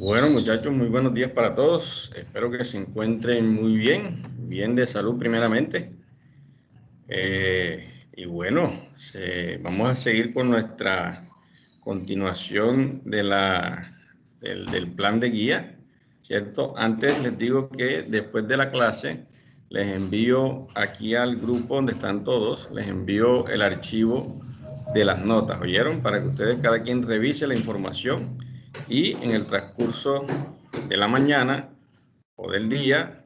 Bueno, muchachos, muy buenos días para todos. Espero que se encuentren muy bien, bien de salud primeramente. Y bueno, vamos a seguir con nuestra continuación del plan de guía, ¿cierto? Antes les digo que después de la clase les envío aquí al grupo donde están todos, les envío el archivo de las notas, ¿oyeron? Para que ustedes cada quien revise la información y en el transcurso de la mañana o del día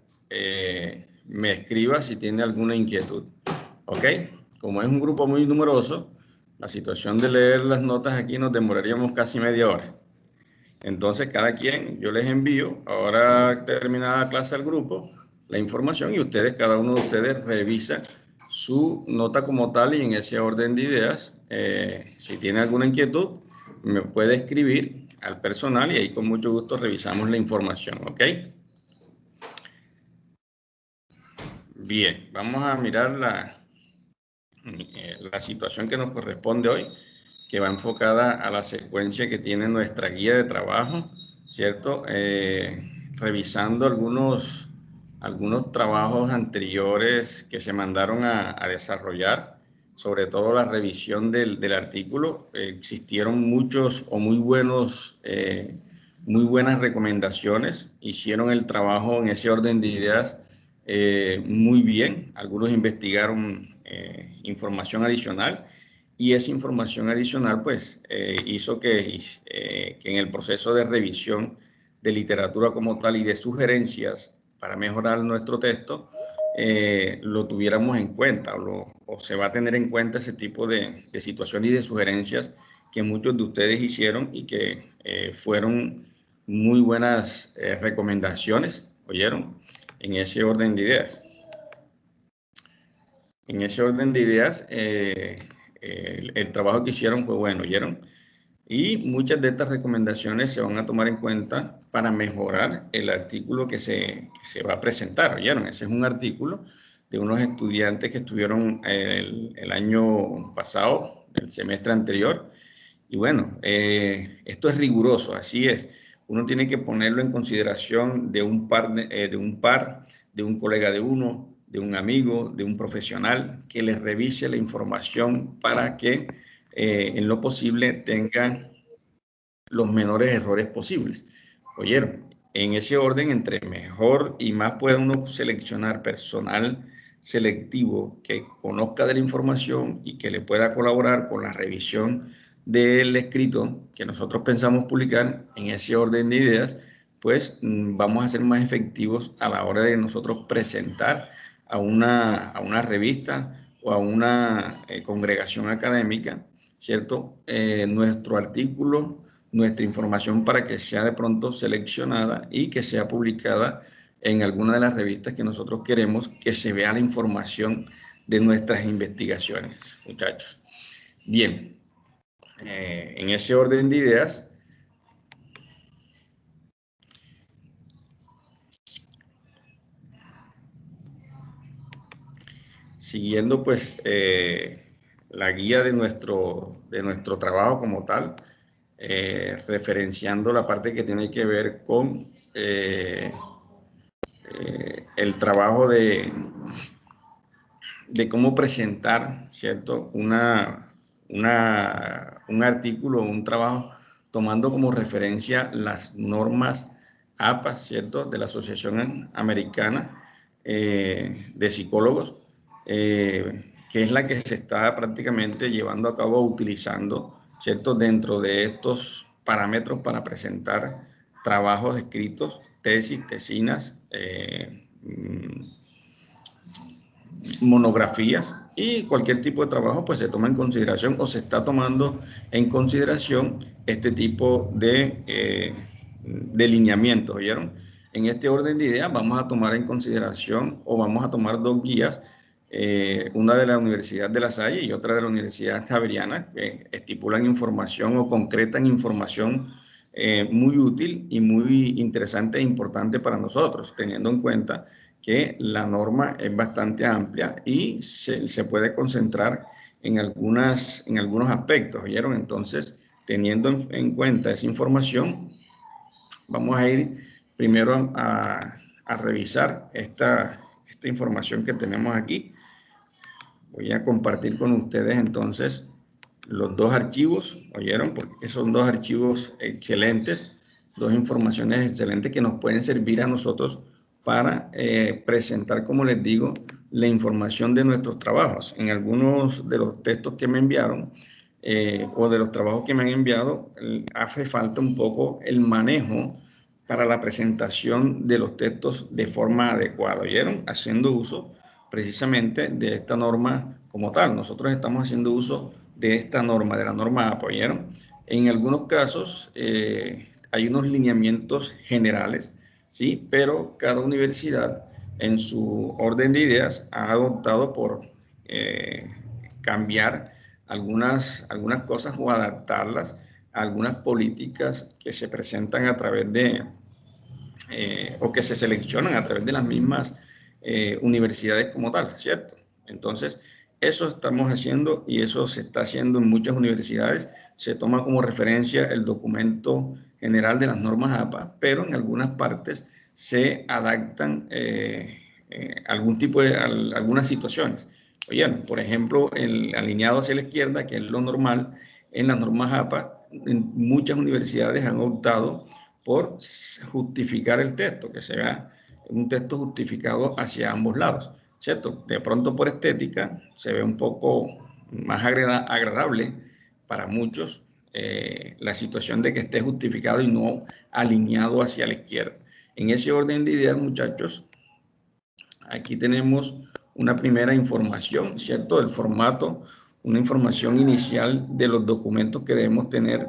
me escriba si tiene alguna inquietud. ¿Ok? Como es un grupo muy numeroso, la situación de leer las notas aquí nos demoraríamos casi media hora. Entonces, cada quien, yo les envío, ahora terminada la clase al grupo, la información y ustedes, cada uno de ustedes revisa su nota como tal y en ese orden de ideas. Si tiene alguna inquietud, me puede escribir al personal y ahí con mucho gusto revisamos la información, ¿ok? Bien, vamos a mirar la situación que nos corresponde hoy, que va enfocada a la secuencia que tiene nuestra guía de trabajo, ¿cierto? Revisando algunos trabajos anteriores que se mandaron a desarrollar, sobre todo la revisión del artículo. Existieron muchos o muy buenas recomendaciones, hicieron el trabajo en ese orden de ideas muy bien. Algunos investigaron información adicional y esa información adicional pues hizo que en el proceso de revisión de literatura como tal y de sugerencias para mejorar nuestro texto lo tuviéramos en cuenta o se va a tener en cuenta ese tipo de situaciones y de sugerencias que muchos de ustedes hicieron y que fueron muy buenas recomendaciones, ¿oyeron? En ese orden de ideas. En ese orden de ideas, el trabajo que hicieron fue bueno, ¿oyeron? Y muchas de estas recomendaciones se van a tomar en cuenta para mejorar el artículo que se va a presentar, ¿oyeron? Ese es un artículo de unos estudiantes que estuvieron el año pasado, el semestre anterior, y bueno, esto es riguroso, así es. Uno tiene que ponerlo en consideración de un colega de uno, de un amigo, de un profesional, que les revise la información para que en lo posible tengan los menores errores posibles. Oyeron, en ese orden, entre mejor y más puede uno seleccionar personal selectivo que conozca de la información y que le pueda colaborar con la revisión del escrito que nosotros pensamos publicar en ese orden de ideas, pues vamos a ser más efectivos a la hora de nosotros presentar a una revista o a una congregación académica, ¿cierto? Nuestro artículo, nuestra información para que sea de pronto seleccionada y que sea publicada en alguna de las revistas que nosotros queremos que se vea la información de nuestras investigaciones, muchachos. Bien, en ese orden de ideas, siguiendo pues la guía de nuestro trabajo como tal, referenciando la parte que tiene que ver con el trabajo de cómo presentar, ¿cierto? Un artículo o un trabajo tomando como referencia las normas APA, ¿cierto? De la Asociación Americana de Psicólogos, que es la que se está prácticamente llevando a cabo, utilizando, ¿cierto? Dentro de estos parámetros para presentar trabajos escritos, tesis, tesinas, monografías y cualquier tipo de trabajo pues se toma en consideración o se está tomando en consideración este tipo de lineamientos, ¿oyeron? En este orden de ideas vamos a tomar en consideración o vamos a tomar dos guías, una de la Universidad de La Salle y otra de la Universidad Javeriana, que estipulan información o concretan información muy útil y muy interesante e importante para nosotros, teniendo en cuenta que la norma es bastante amplia y se puede concentrar en algunos aspectos, ¿oyeron? Entonces, teniendo en cuenta esa información, vamos a ir primero a revisar esta información que tenemos aquí. Voy a compartir con ustedes entonces los dos archivos, ¿oyeron? Porque son dos archivos excelentes, dos informaciones excelentes que nos pueden servir a nosotros para presentar, como les digo, la información de nuestros trabajos. En algunos de los textos que me enviaron o de los trabajos que me han enviado, hace falta un poco el manejo para la presentación de los textos de forma adecuada, ¿oyeron? Haciendo uso precisamente de esta norma como tal. Nosotros estamos haciendo uso de esta norma, de la norma APA, ¿oyeron? En algunos casos hay unos lineamientos generales, ¿sí? Pero cada universidad en su orden de ideas ha optado por cambiar algunas cosas o adaptarlas a algunas políticas que se presentan a través de, o que se seleccionan a través de las mismas universidades como tal, ¿cierto? Entonces, eso estamos haciendo y eso se está haciendo en muchas universidades. Se toma como referencia el documento general de las normas APA, pero en algunas partes se adaptan algunas situaciones. Oye, por ejemplo, el alineado hacia la izquierda, que es lo normal en las normas APA, en muchas universidades han optado por justificar el texto, que sea un texto justificado hacia ambos lados, ¿cierto? De pronto por estética se ve un poco más agradable para muchos la situación de que esté justificado y no alineado hacia la izquierda. En ese orden de ideas, muchachos, aquí tenemos una primera información, ¿cierto? El formato, una información inicial de los documentos que debemos tener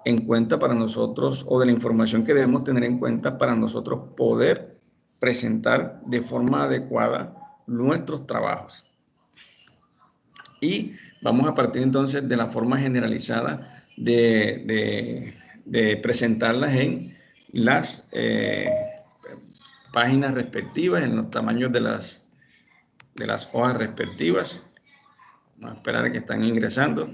en cuenta para nosotros, o de la información que debemos tener en cuenta para nosotros poder presentar de forma adecuada nuestros trabajos. Y vamos a partir entonces de la forma generalizada de presentarlas en las páginas respectivas, en los tamaños de las hojas respectivas. Vamos a esperar a que están ingresando,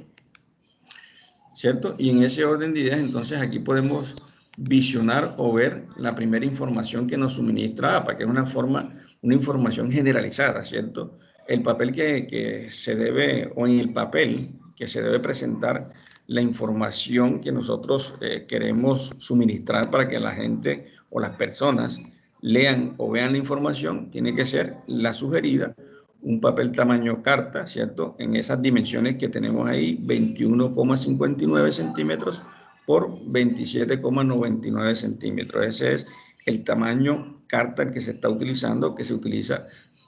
¿cierto? Y en ese orden de ideas, entonces aquí podemos visionar o ver la primera información que nos suministra APA, que es una información generalizada, ¿cierto? El papel que se debe, o en el papel que se debe presentar la información que nosotros queremos suministrar para que la gente o las personas lean o vean la información, tiene que ser la sugerida, un papel tamaño carta, ¿cierto? En esas dimensiones que tenemos ahí, 21,59 centímetros por 27,99 centímetros. Ese es el tamaño carta que se está utilizando, que se utiliza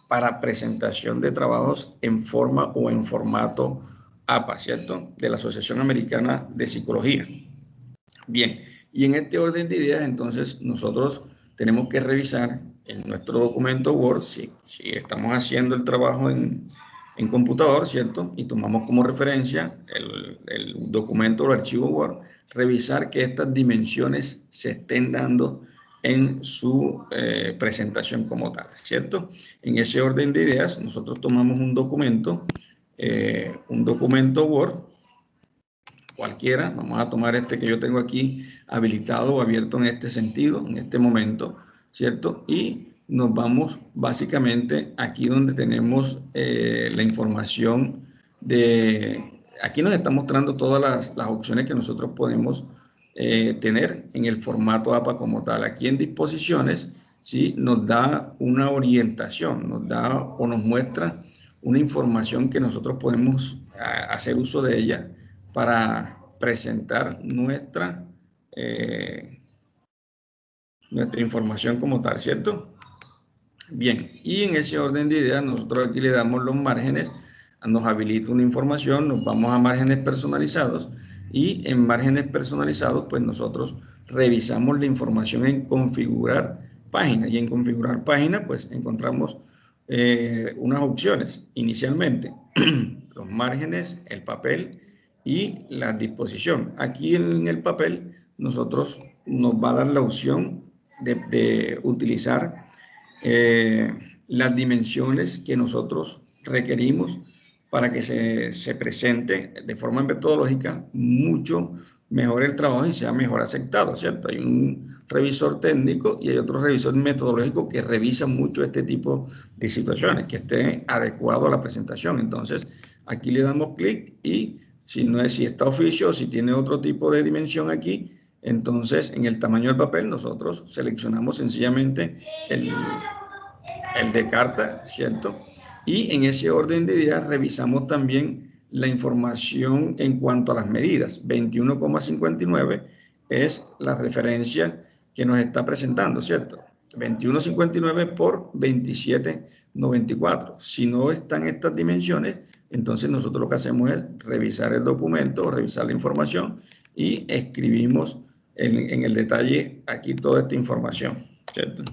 para presentación de trabajos en forma o en formato APA, ¿cierto? De la Asociación Americana de Psicología. Bien, y en este orden de ideas, entonces, nosotros tenemos que revisar en nuestro documento Word, si estamos haciendo el trabajo en computador, ¿cierto? Y tomamos como referencia el documento o el archivo Word, revisar que estas dimensiones se estén dando en su presentación como tal, ¿cierto? En ese orden de ideas, nosotros tomamos un documento Word, cualquiera, vamos a tomar este que yo tengo aquí habilitado o abierto en este sentido, en este momento, ¿cierto? Y nos vamos básicamente aquí donde tenemos la información aquí nos está mostrando todas las opciones que nosotros podemos tener en el formato APA como tal. Aquí en disposiciones, ¿sí? Nos da una orientación, nos da o nos muestra una información que nosotros podemos hacer uso de ella para presentar nuestra información como tal, ¿cierto? Bien, y en ese orden de ideas, nosotros aquí le damos los márgenes, nos habilita una información, nos vamos a márgenes personalizados, y en márgenes personalizados, pues nosotros revisamos la información en configurar página, y en configurar página, pues encontramos unas opciones inicialmente, los márgenes, el papel y la disposición. Aquí en el papel, nosotros nos va a dar la opción de utilizar las dimensiones que nosotros requerimos para que se presente de forma metodológica mucho mejore el trabajo y sea mejor aceptado, ¿cierto? Hay un revisor técnico y hay otro revisor metodológico que revisa mucho este tipo de situaciones, que esté adecuado a la presentación. Entonces, aquí le damos clic y si está oficio, si tiene otro tipo de dimensión aquí, entonces en el tamaño del papel nosotros seleccionamos sencillamente el de carta, ¿cierto? Y en ese orden de ideas revisamos también la información en cuanto a las medidas. 21,59 es la referencia que nos está presentando, ¿cierto? 21,59 por 27,94. Si no están estas dimensiones, entonces nosotros lo que hacemos es revisar el documento o revisar la información y escribimos en el detalle aquí toda esta información, ¿cierto?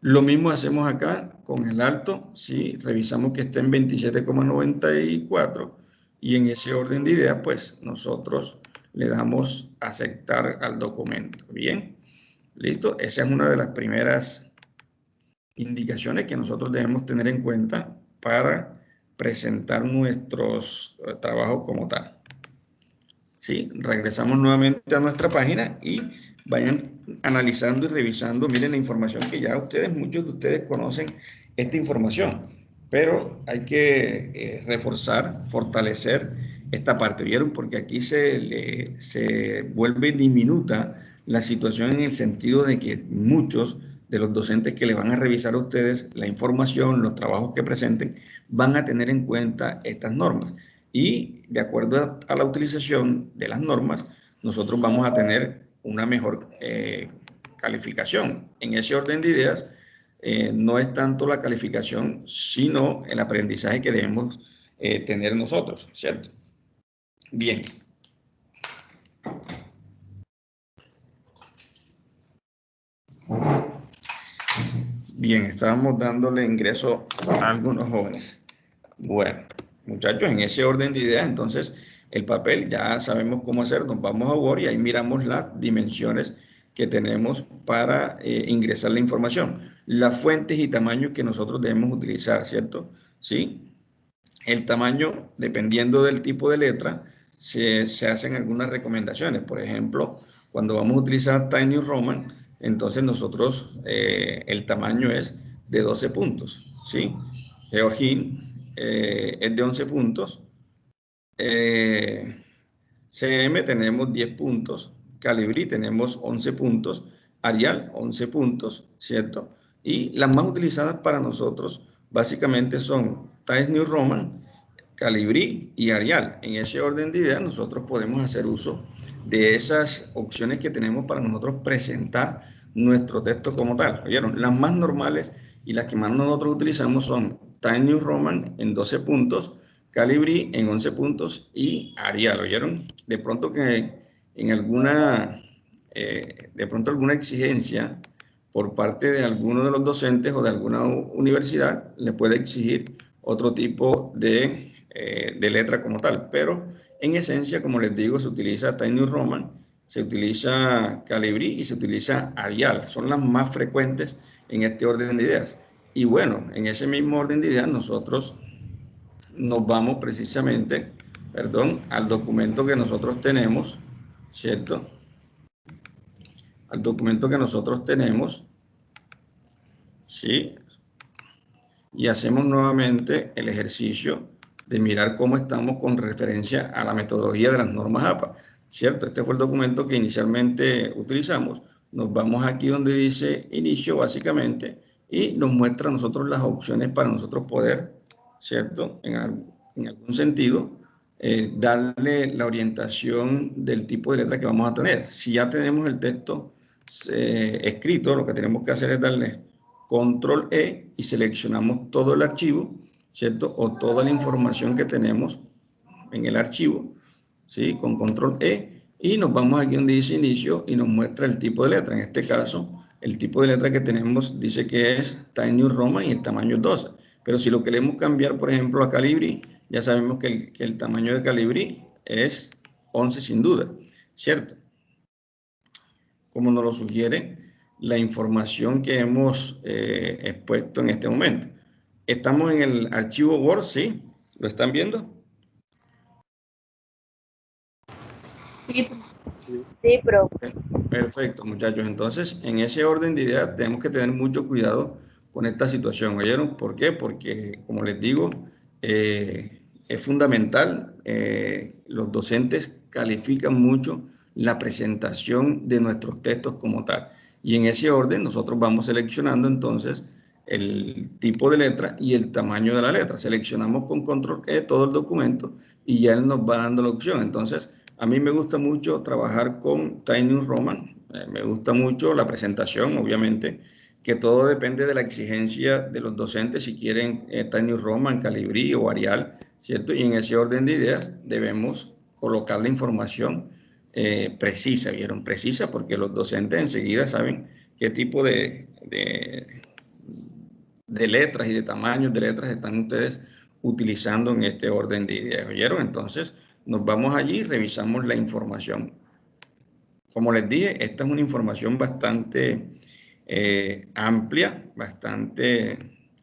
Lo mismo hacemos acá con el alto, ¿sí? Revisamos que esté en 27,94 y en ese orden de ideas, pues nosotros le damos aceptar al documento. Bien, listo. Esa es una de las primeras indicaciones que nosotros debemos tener en cuenta para presentar nuestros trabajos como tal. ¿Sí? Regresamos nuevamente a nuestra página y vayan analizando y revisando. Miren la información que ya muchos de ustedes conocen esta información, pero hay que reforzar, fortalecer esta parte, ¿vieron? Porque aquí se vuelve diminuta la situación en el sentido de que muchos de los docentes que le van a revisar a ustedes la información, los trabajos que presenten, van a tener en cuenta estas normas. Y de acuerdo a la utilización de las normas, nosotros vamos a tener una mejor calificación. En ese orden de ideas, no es tanto la calificación, sino el aprendizaje que debemos tener nosotros, ¿cierto? Bien. Bien, estábamos dándole ingreso a algunos jóvenes. Bueno, muchachos, en ese orden de ideas, entonces el papel ya sabemos cómo hacer. Nos vamos a Word y ahí miramos las dimensiones que tenemos para ingresar la información, las fuentes y tamaños que nosotros debemos utilizar, ¿cierto? Sí. El tamaño, dependiendo del tipo de letra, se hacen algunas recomendaciones. Por ejemplo, cuando vamos a utilizar Tiny Roman, entonces nosotros el tamaño es de 12 puntos, ¿sí? Georgine es de 11 puntos. CM tenemos 10 puntos. Calibri tenemos 11 puntos. Arial 11 puntos, ¿cierto? Y las más utilizadas para nosotros básicamente son Times New Roman, Calibri y Arial. En ese orden de ideas nosotros podemos hacer uso de esas opciones que tenemos para nosotros presentar nuestro texto como tal. ¿Vieron? Las más normales y las que más nosotros utilizamos son Times New Roman en 12 puntos, Calibri en 11 puntos y Arial. ¿Oyeron? De pronto que en alguna exigencia por parte de alguno de los docentes o de alguna universidad le puede exigir otro tipo de letra como tal, pero en esencia, como les digo, se utiliza Times New Roman, se utiliza Calibri y se utiliza Arial, son las más frecuentes en este orden de ideas. Y bueno, en ese mismo orden de ideas nosotros nos vamos precisamente, perdón, al documento que nosotros tenemos, ¿cierto? Al documento que nosotros tenemos, ¿sí? Y hacemos nuevamente el ejercicio de mirar cómo estamos con referencia a la metodología de las normas APA, ¿cierto? Este fue el documento que inicialmente utilizamos. Nos vamos aquí donde dice inicio, básicamente, y nos muestra a nosotros las opciones para nosotros poder, ¿cierto? En algún sentido, darle la orientación del tipo de letra que vamos a tener. Si ya tenemos el texto escrito, lo que tenemos que hacer es darle Control E y seleccionamos todo el archivo, ¿cierto? O toda la información que tenemos en el archivo, ¿sí? Con Control E y nos vamos aquí donde dice inicio y nos muestra el tipo de letra. En este caso, el tipo de letra que tenemos dice que es Times New Roman y el tamaño es 12. Pero si lo queremos cambiar, por ejemplo, a Calibri, ya sabemos que el tamaño de Calibri es 11 sin duda, ¿cierto? Como nos lo sugiere la información que hemos expuesto en este momento. Estamos en el archivo Word, ¿sí? ¿Lo están viendo? Sí, sí, profe. Perfecto, muchachos. Entonces, en ese orden de ideas, tenemos que tener mucho cuidado con esta situación. ¿Oyeron? ¿Por qué? Porque, como les digo, es fundamental. Los docentes califican mucho la presentación de nuestros textos como tal. Y en ese orden, nosotros vamos seleccionando entonces el tipo de letra y el tamaño de la letra. Seleccionamos con control E todo el documento y ya él nos va dando la opción. Entonces, a mí me gusta mucho trabajar con Times New Roman. Me gusta mucho la presentación, obviamente, que todo depende de la exigencia de los docentes, si quieren Times New Roman, Calibri o Arial, ¿cierto? Y en ese orden de ideas debemos colocar la información precisa, ¿vieron? Precisa, porque los docentes enseguida saben qué tipo de letras y de tamaños de letras están ustedes utilizando en este orden de ideas, ¿oyeron? Entonces, nos vamos allí, revisamos la información. Como les dije, esta es una información bastante amplia, bastante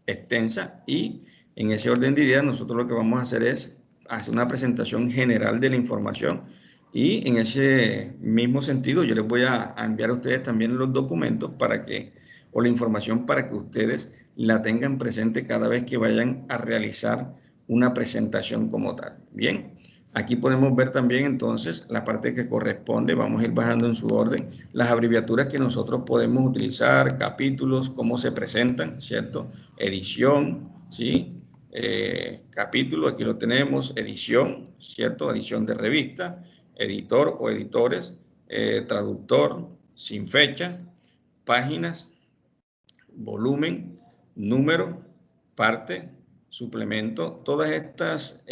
extensa, y en ese orden de ideas nosotros lo que vamos a hacer es hacer una presentación general de la información, y en ese mismo sentido yo les voy a enviar a ustedes también los documentos para que, o la información para que ustedes la tengan presente cada vez que vayan a realizar una presentación como tal. Bien. Aquí podemos ver también entonces la parte que corresponde, vamos a ir bajando en su orden, las abreviaturas que nosotros podemos utilizar, capítulos, cómo se presentan, ¿cierto? Edición, ¿sí? Capítulo, aquí lo tenemos, edición, ¿cierto? Edición de revista, editor o editores, traductor, sin fecha, páginas, volumen, número, parte, suplemento, todas estas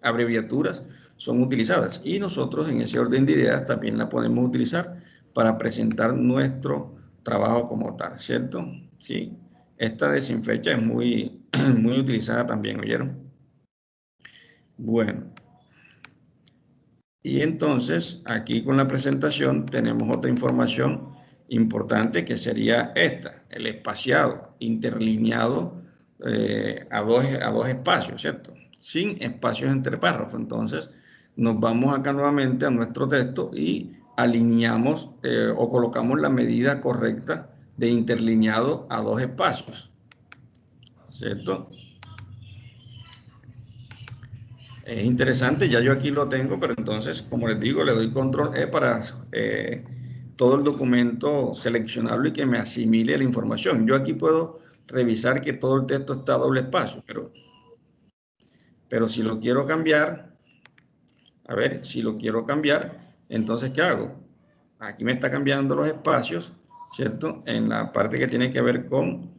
abreviaturas son utilizadas y nosotros en ese orden de ideas también la podemos utilizar para presentar nuestro trabajo como tal, ¿cierto? Sí, esta de sin fecha es muy, muy utilizada también, ¿oyeron? Bueno, y entonces aquí con la presentación tenemos otra información importante que sería esta, el espaciado, interlineado a dos espacios, ¿cierto? Sin espacios entre párrafos. Entonces nos vamos acá nuevamente a nuestro texto y alineamos o colocamos la medida correcta de interlineado a dos espacios, ¿cierto? Es interesante, ya yo aquí lo tengo, pero entonces, como les digo, le doy control E para todo el documento seleccionarlo y que me asimile la información. Yo aquí puedo revisar que todo el texto está a doble espacio, pero si lo quiero cambiar, a ver, si lo quiero cambiar, entonces, ¿qué hago? Aquí me está cambiando los espacios, ¿cierto? En la parte que tiene que ver con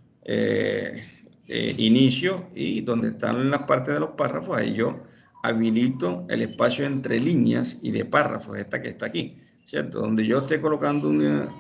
inicio y donde están las partes de los párrafos, ahí yo habilito el espacio entre líneas y de párrafos, esta que está aquí, ¿cierto? Donde yo esté colocando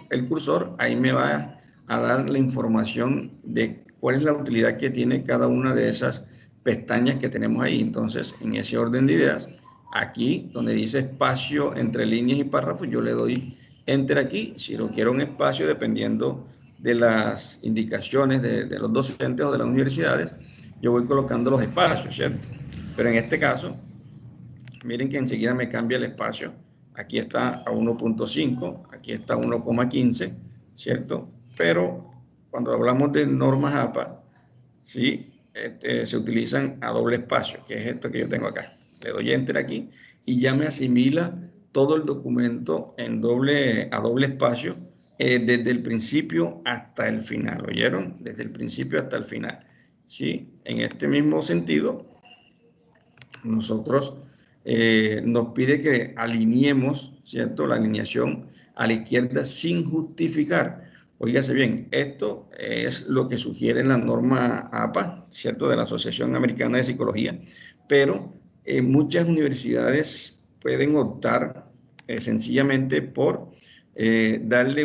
el cursor, ahí me va a dar la información de cuál es la utilidad que tiene cada una de esas pestañas que tenemos ahí. Entonces, en ese orden de ideas, aquí donde dice espacio entre líneas y párrafos, yo le doy enter aquí. Si lo quiero un espacio, dependiendo de las indicaciones de los docentes o de las universidades, yo voy colocando los espacios, ¿cierto? Pero en este caso, miren que enseguida me cambia el espacio. Aquí está a 1.5, aquí está a 1,15, ¿cierto? Pero cuando hablamos de normas APA, ¿sí? Se utilizan a doble espacio, que es esto que yo tengo acá. Le doy enter aquí y ya me asimila todo el documento a doble espacio desde el principio hasta el final, ¿oyeron? Desde el principio hasta el final, ¿sí? En este mismo sentido, nosotros nos pide que alineemos, ¿cierto? La alineación a la izquierda sin justificar. Óigase bien, esto es lo que sugiere la norma APA, ¿cierto? De la Asociación Americana de Psicología, pero muchas universidades pueden optar sencillamente por darle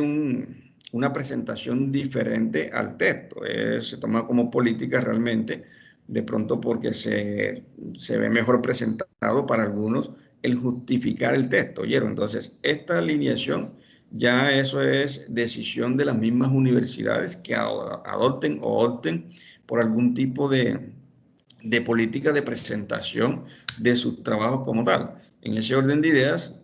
una presentación diferente al texto. Se toma como política realmente, de pronto porque se ve mejor presentado para algunos el justificar el texto, ¿oyeron? Entonces, esta alineación ya eso es decisión de las mismas universidades que adopten o opten por algún tipo de de política de presentación de sus trabajos como tal. En ese orden de ideas,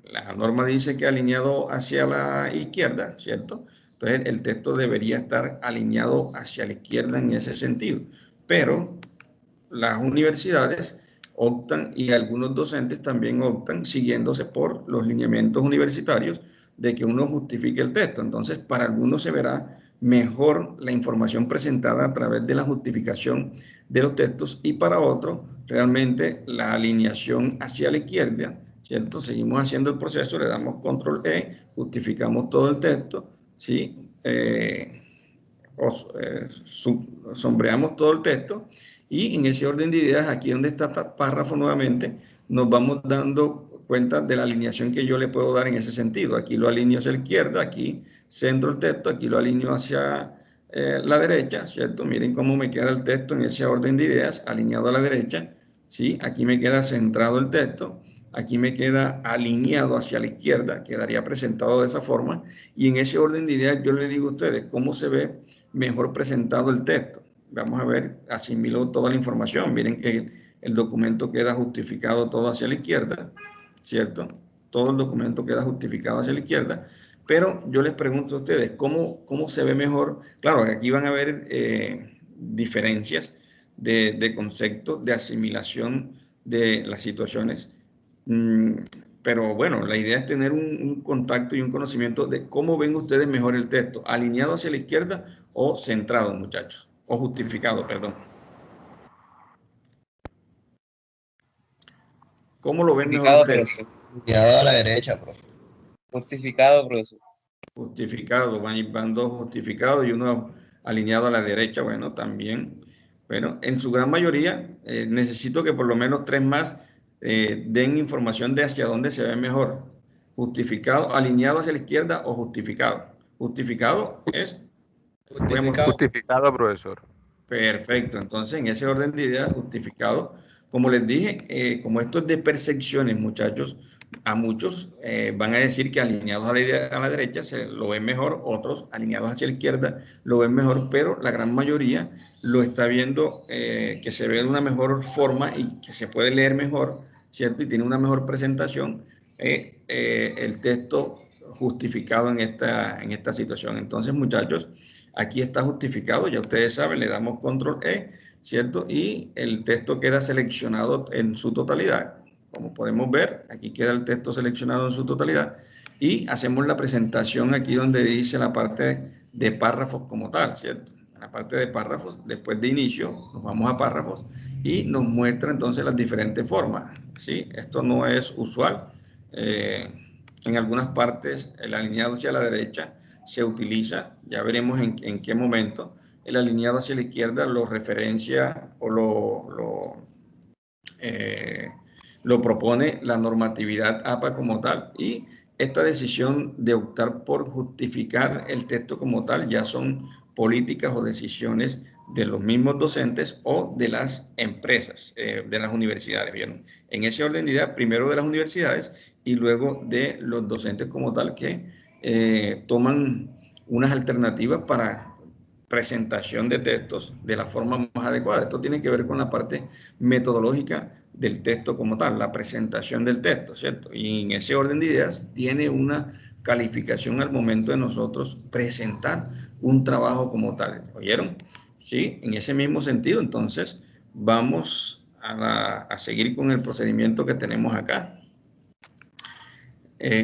la norma dice que alineado hacia la izquierda, ¿cierto? Entonces, el texto debería estar alineado hacia la izquierda en ese sentido. Pero las universidades optan y algunos docentes también optan siguiéndose por los lineamientos universitarios de que uno justifique el texto. Entonces, para algunos se verá mejor la información presentada a través de la justificación de los textos y para otros realmente la alineación hacia la izquierda, ¿cierto? Seguimos haciendo el proceso, le damos control E, justificamos todo el texto, ¿sí? Sombreamos todo el texto y en ese orden de ideas, aquí donde está el párrafo nuevamente, nos vamos dando cuenta de la alineación que yo le puedo dar en ese sentido. Aquí lo alineo hacia la izquierda, aquí centro el texto, aquí lo alineo hacia la derecha, ¿cierto? Miren cómo me queda el texto en ese orden de ideas, alineado a la derecha, ¿sí? Aquí me queda centrado el texto, aquí me queda alineado hacia la izquierda, quedaría presentado de esa forma, y en ese orden de ideas yo le digo a ustedes cómo se ve mejor presentado el texto. Vamos a ver, asimiló toda la información. Miren que el documento queda justificado todo hacia la izquierda, ¿cierto? Todo el documento queda justificado hacia la izquierda. Pero yo les pregunto a ustedes, ¿cómo se ve mejor? Claro, aquí van a haber diferencias de concepto, de asimilación de las situaciones. Pero bueno, la idea es tener un contacto y un conocimiento de cómo ven ustedes mejor el texto, alineado hacia la izquierda o centrado, muchachos, o justificado, perdón. ¿Cómo lo ven mejor Justificado, ustedes? profesor. Alineado a la derecha, profe. Justificado, profesor. Justificado, van dos justificados y uno alineado a la derecha, bueno, también. Bueno, en su gran mayoría, necesito que por lo menos 3 más den información de hacia dónde se ve mejor. Justificado, alineado hacia la izquierda o justificado. Justificado es, Justificado, profesor. perfecto. Entonces, en ese orden de ideas, justificado, como les dije, como esto es de percepciones, muchachos, a muchos van a decir que alineados a la derecha se lo ven mejor, otros alineados hacia la izquierda lo ven mejor, pero la gran mayoría lo está viendo que se ve de una mejor forma y que se puede leer mejor, ¿cierto? Y tiene una mejor presentación el texto justificado en esta situación. Entonces, muchachos, aquí está justificado, ya ustedes saben, le damos control E, ¿cierto? Y el texto queda seleccionado en su totalidad. Como podemos ver, aquí queda el texto seleccionado en su totalidad y hacemos la presentación aquí donde dice la parte de párrafos como tal, ¿cierto? La parte de párrafos, después de inicio, nos vamos a párrafos y nos muestra entonces las diferentes formas, ¿sí? Esto no es usual. En algunas partes, el alineado hacia la derecha se utiliza, ya veremos en qué momento. El alineado hacia la izquierda lo referencia o lo propone la normatividad APA como tal y esta decisión de optar por justificar el texto como tal ya son políticas o decisiones de los mismos docentes o de las empresas, de las universidades. ¿Vieron? En ese orden de idea, primero de las universidades y luego de los docentes como tal que toman unas alternativas para presentación de textos de la forma más adecuada. Esto tiene que ver con la parte metodológica del texto como tal, la presentación del texto, ¿cierto? Y en ese orden de ideas tiene una calificación al momento de nosotros presentar un trabajo como tal. ¿Oyeron? Sí, en ese mismo sentido, entonces vamos a seguir con el procedimiento que tenemos acá,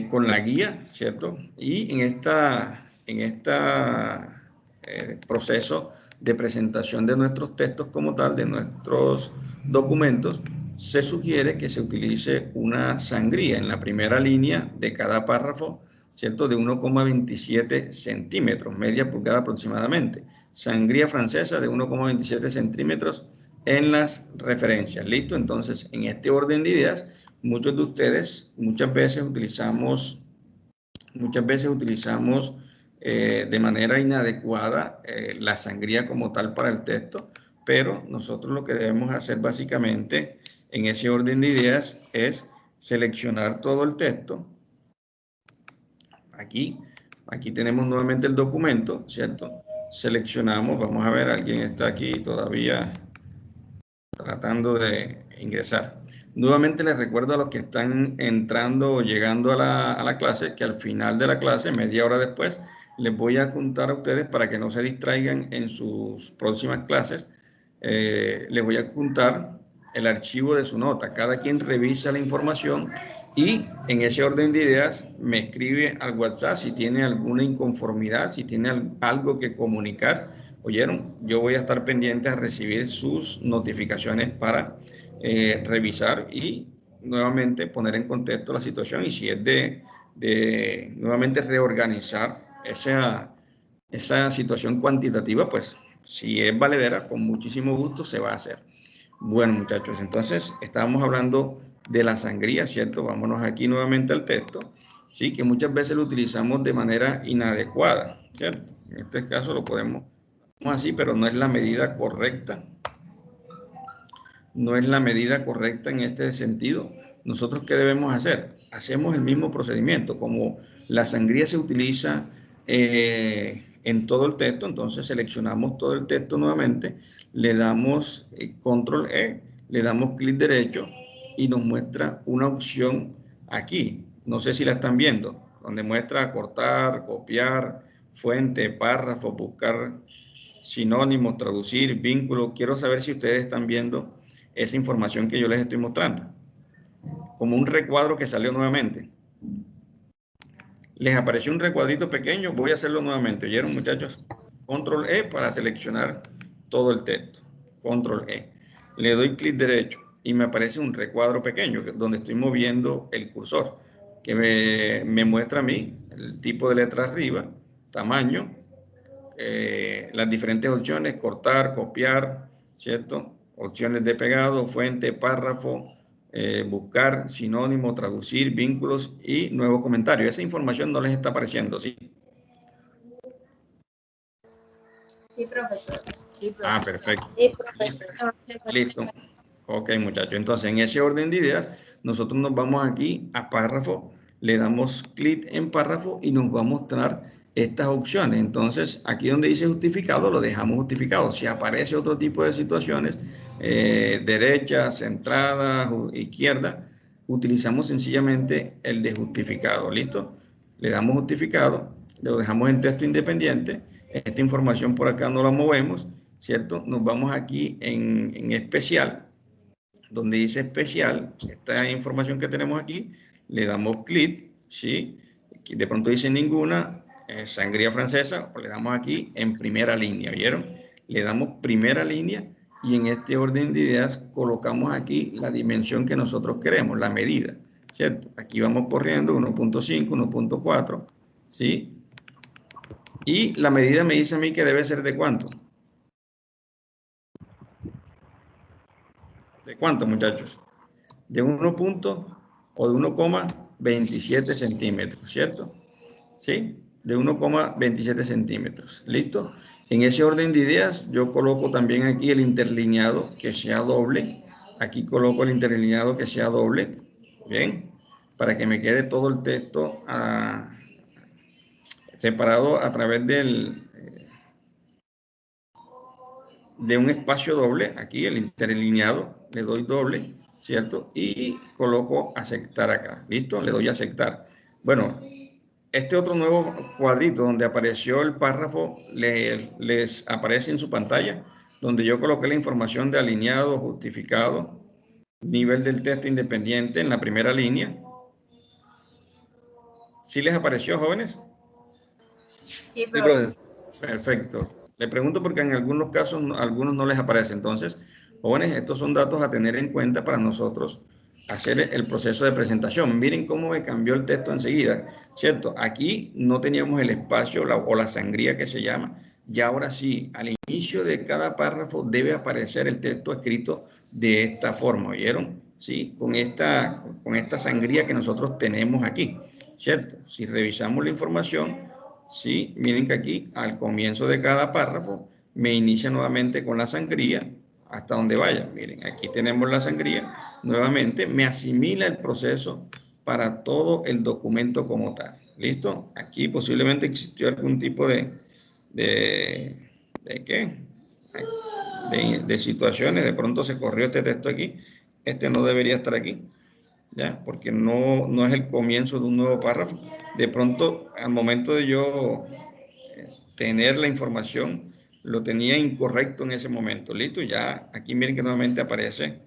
con la guía, ¿cierto? Y en esta proceso de presentación de nuestros textos como tal, de nuestros documentos, se sugiere que se utilice una sangría en la primera línea de cada párrafo, ¿cierto? De 1,27 centímetros, media pulgada aproximadamente. Sangría francesa de 1,27 centímetros en las referencias. ¿Listo? Entonces, en este orden de ideas, muchos de ustedes muchas veces utilizamos de manera inadecuada la sangría como tal para el texto, pero nosotros lo que debemos hacer básicamente en ese orden de ideas es seleccionar todo el texto. Aquí tenemos nuevamente el documento, ¿cierto? Seleccionamos, vamos a ver, alguien está aquí todavía. tratando de ingresar. Nuevamente les recuerdo a los que están entrando o llegando a la clase que al final de la clase, media hora después, les voy a contar a ustedes para que no se distraigan en sus próximas clases. Les voy a contar el archivo de su nota. Cada quien revisa la información y en ese orden de ideas me escribe al WhatsApp si tiene alguna inconformidad, si tiene algo que comunicar. ¿Oyeron? Yo voy a estar pendiente a recibir sus notificaciones para revisar y nuevamente poner en contexto la situación y si es de nuevamente reorganizar esa situación cuantitativa, pues si es valedera, con muchísimo gusto se va a hacer. Bueno, muchachos, entonces estábamos hablando de la sangría, ¿cierto? Vámonos aquí nuevamente al texto, ¿sí? Que muchas veces lo utilizamos de manera inadecuada, ¿cierto? En este caso lo podemos así, pero no es la medida correcta. No es la medida correcta en este sentido. ¿Nosotros qué debemos hacer? Hacemos el mismo procedimiento. Como la sangría se utiliza en todo el texto, entonces seleccionamos todo el texto nuevamente, le damos control E, le damos clic derecho y nos muestra una opción aquí. No sé si la están viendo, donde muestra cortar, copiar, fuente, párrafo, buscar sinónimos, traducir, vínculos. Quiero saber si ustedes están viendo esa información que yo les estoy mostrando. Como un recuadro que salió nuevamente. Les apareció un recuadrito pequeño, voy a hacerlo nuevamente. ¿Oyeron, muchachos? Control E para seleccionar todo el texto. Control E. Le doy clic derecho y me aparece un recuadro pequeño donde estoy moviendo el cursor que me muestra a mí el tipo de letra arriba, tamaño, las diferentes opciones, cortar, copiar, ¿cierto? Opciones de pegado, fuente, párrafo, buscar, sinónimo, traducir, vínculos y nuevo comentario. Esa información no les está apareciendo, ¿sí? Sí, profesor. Ah, perfecto. Sí, profesor. Listo. Ok, muchachos. Entonces, en ese orden de ideas, nosotros nos vamos aquí a párrafo, le damos clic en párrafo y nos va a mostrar estas opciones. Entonces, aquí donde dice justificado, lo dejamos justificado. Si aparece otro tipo de situaciones, derecha, centrada, izquierda, utilizamos sencillamente el de justificado. ¿Listo? Le damos justificado, lo dejamos en texto independiente. Esta información por acá no la movemos, ¿cierto? Nos vamos aquí en especial, donde dice especial, esta información que tenemos aquí, le damos clic, ¿sí? De pronto dice ninguna, sangría francesa, pues le damos aquí en primera línea, ¿vieron? Le damos primera línea y en este orden de ideas colocamos aquí la dimensión que nosotros queremos, la medida, ¿cierto? Aquí vamos corriendo 1.5, 1.4, ¿sí? Y la medida me dice a mí que debe ser ¿de cuánto? ¿De cuánto, muchachos? De 1 punto o de 1,27 centímetros, ¿cierto? ¿Sí? De 1,27 centímetros. ¿Listo? En ese orden de ideas, yo coloco también aquí el interlineado que sea doble. Aquí coloco el interlineado que sea doble. ¿Bien? Para que me quede todo el texto separado a través de un espacio doble. Aquí el interlineado, le doy doble, ¿cierto? Y coloco aceptar acá. ¿Listo? Le doy aceptar. Bueno, este otro nuevo cuadrito donde apareció el párrafo les aparece en su pantalla, donde yo coloqué la información de alineado, justificado, nivel del texto independiente en la primera línea. ¿Sí les apareció, jóvenes? Sí, profesor. Perfecto. Le pregunto porque en algunos casos algunos no les aparece. Entonces, jóvenes, estos son datos a tener en cuenta para nosotros hacer el proceso de presentación. Miren cómo me cambió el texto enseguida, ¿cierto? Aquí no teníamos el espacio o la sangría que se llama. Y ahora sí, al inicio de cada párrafo debe aparecer el texto escrito de esta forma, ¿oyeron? Sí, con esta sangría que nosotros tenemos aquí, ¿cierto? Si revisamos la información, sí, miren que aquí al comienzo de cada párrafo me inicia nuevamente con la sangría hasta donde vaya. Miren, aquí tenemos la sangría. Nuevamente me asimila el proceso para todo el documento como tal. ¿Listo? Aquí posiblemente existió algún tipo ¿de qué? de situaciones. De pronto se corrió este texto aquí. Este no debería estar aquí, ¿ya? Porque no es el comienzo de un nuevo párrafo. De pronto, al momento de yo tener la información, lo tenía incorrecto en ese momento. Listo, ya aquí miren que nuevamente aparece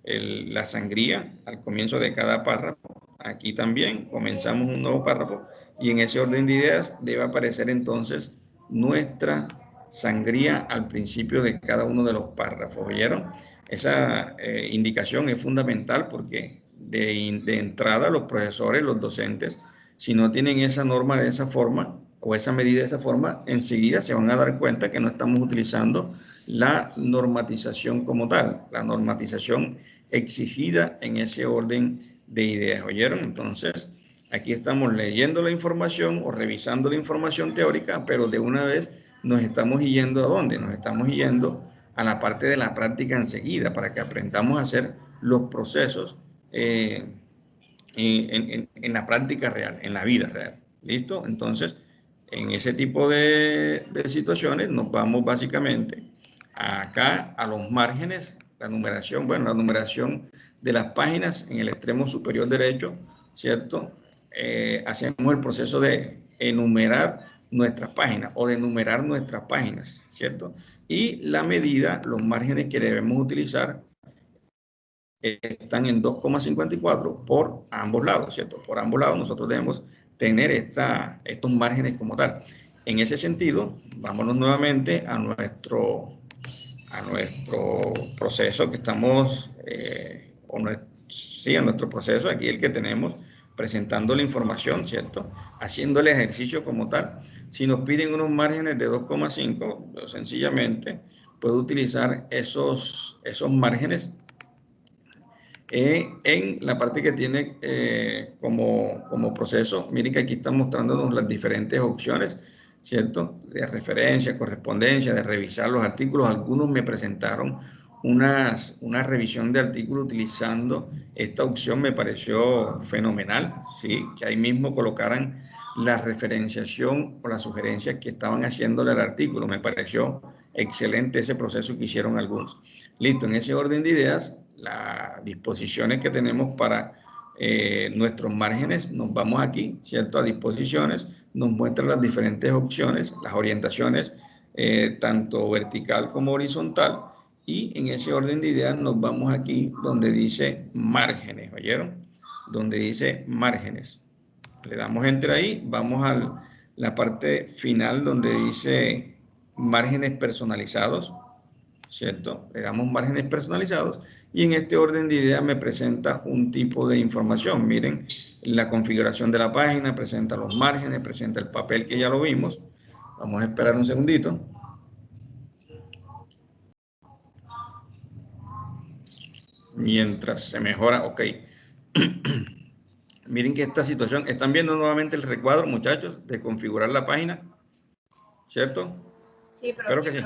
la sangría al comienzo de cada párrafo. Aquí también comenzamos un nuevo párrafo y en ese orden de ideas debe aparecer entonces nuestra sangría al principio de cada uno de los párrafos. ¿Oyeron? Esa indicación es fundamental porque de entrada los profesores, los docentes, si no tienen esa norma de esa forma o esa medida de esa forma, enseguida se van a dar cuenta que no estamos utilizando la normatización como tal, la normatización exigida en ese orden de ideas. ¿Oyeron? Entonces, aquí estamos leyendo la información o revisando la información teórica, pero de una vez nos estamos yendo ¿a dónde? Nos estamos yendo a la parte de la práctica enseguida para que aprendamos a hacer los procesos en la práctica real, en la vida real. ¿Listo? Entonces, en ese tipo de situaciones nos vamos básicamente acá a los márgenes, la numeración, bueno, la numeración de las páginas en el extremo superior derecho, ¿cierto? Hacemos el proceso de enumerar nuestras páginas o de numerar nuestras páginas, ¿cierto? Y la medida, los márgenes que debemos utilizar están en 2,54 por ambos lados, ¿cierto? Por ambos lados nosotros debemos tener estos márgenes como tal. En ese sentido, vámonos nuevamente a nuestro proceso que estamos, a nuestro proceso, aquí el que tenemos, presentando la información, ¿cierto? Haciendo el ejercicio como tal. Si nos piden unos márgenes de 2,5, sencillamente puedo utilizar esos márgenes en la parte que tiene como proceso. Miren que aquí están mostrándonos las diferentes opciones, ¿cierto? De referencia, correspondencia, de revisar los artículos. Algunos me presentaron una revisión de artículos utilizando esta opción, me pareció fenomenal, ¿sí? Que ahí mismo colocaran la referenciación o las sugerencias que estaban haciéndole al artículo. Me pareció excelente ese proceso que hicieron algunos. Listo, en ese orden de ideas, las disposiciones que tenemos para nuestros márgenes, nos vamos aquí, ¿cierto? A disposiciones, nos muestran las diferentes opciones, las orientaciones, tanto vertical como horizontal, y en ese orden de ideas nos vamos aquí donde dice márgenes, ¿oyeron? Donde dice márgenes. Le damos enter ahí, vamos a la parte final donde dice márgenes personalizados, ¿cierto? Le damos márgenes personalizados y en este orden de ideas me presenta un tipo de información. Miren, la configuración de la página, presenta los márgenes, presenta el papel que ya lo vimos. Vamos a esperar un segundito. Mientras se mejora, ok. Miren que esta situación, están viendo nuevamente el recuadro, muchachos, de configurar la página, ¿cierto? Sí, profe. Espero que sí.